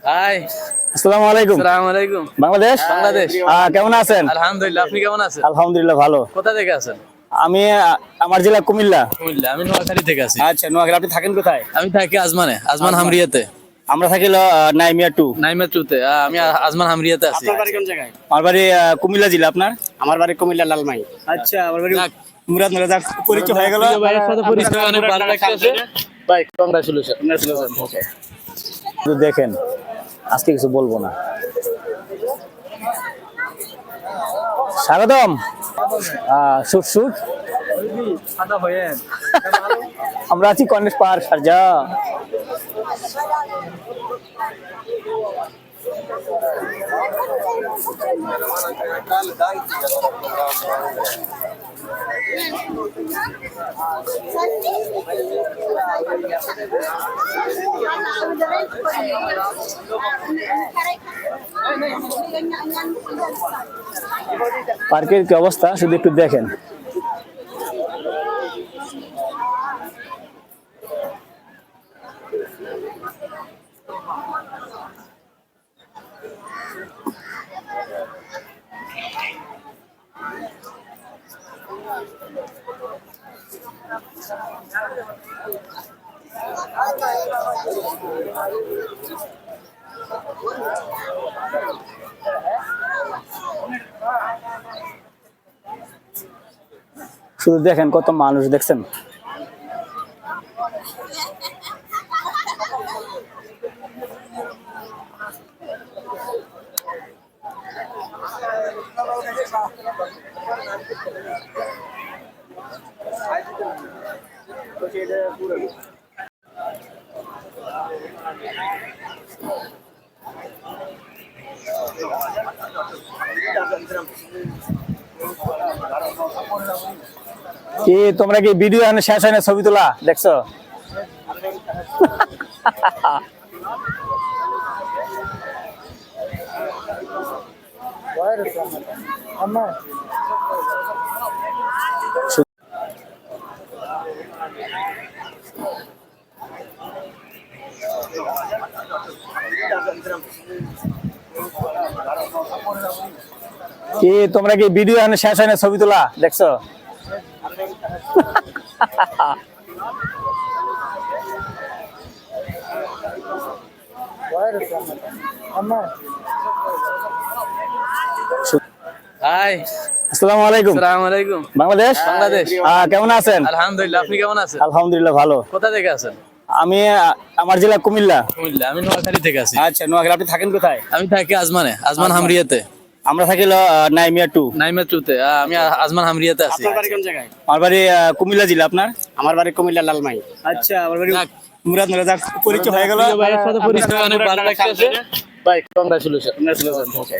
High. আসসালামু আলাইকুম। আসসালামু আলাইকুম। বাংলাদেশ। কেমন আছেন? আলহামদুলিল্লাহ, আপনি কেমন আছেন? আলহামদুলিল্লাহ ভালো। কোথা থেকে আছেন? আমি আমার জেলা কুমিল্লা। কুমিল্লা। আমি নোয়াখালী থেকে আছি। আচ্ছা, নোয়াখালী। আপনি থাকেন কোথায়? আমি থাকি আজমান আজমান। হামরিয়াতে। আমরা থাকি নাইমিয়া 2। নাইমা টুতে। আমি আজমান হামরিয়াতে আছি। আপনার বাড়ি কোন জায়গায়? আমার বাড়ি কুমিল্লা জেলা। আপনার? আমার বাড়ি কুমিল্লা লালমাই। আচ্ছা, আমার বাড়ি যাক। মুরাদনগর। যাক, পরিচয় হয়ে গেল। ভাইয়ের সাথে পরিচয় অনেক ভালো লাগতেছে। ভাই কংগ্রাচুলেশন। ওকে। তো দেখেন, আজকে কিছু বলবো না। স্বাগতম। Shoot shoot. আমরা আছি কর্নেশ পাহাড় সারজা। পার্কের কি অবস্থা শুধু একটু দেখেন। শুধু দেখেন কত মানুষ, দেখছেন? কি তোমরা কি ভিডিও শেষ হয় না, ছবি তোলা দেখছো? কি তোমরা কি ভিডিও শেষ হয় না, ছবি তোলা দেখছো? হাই। আসসালামু আলাইকুম। আসসালামু আলাইকুম। বাংলাদেশ। কেমন আছেন? আলহামদুলিল্লাহ, আপনি কেমন আছেন? আলহামদুলিল্লাহ ভালো। কোথা থেকে আছেন? আমি আমার জেলা কুমিল্লা। কুমিল্লা। আমি নোয়াখালী থেকে আছি। আচ্ছা, নোয়াখালী। আপনি থাকেন কোথায়? আমি থাকি আজমান হামরিয়াতে। আমরা থাকি নাইমিয়া 2। নাইমা টুতে। আমি আজমান হামরিয়াতে আছি। আপনার বাড়ি কোন জায়গায়? আমার বাড়ি কুমিল্লা জেলা। আপনার? আমার বাড়ি কুমিল্লা লালমাই। আচ্ছা, আমার বাড়ি যাক। মুরাদনগর। যাক, পরিচয় হয়ে গেল। ভাইয়ের সাথে পরিচয় অনেক ভালো লাগতেছে। ভাই কংগ্রাচুলেশন। ওকে।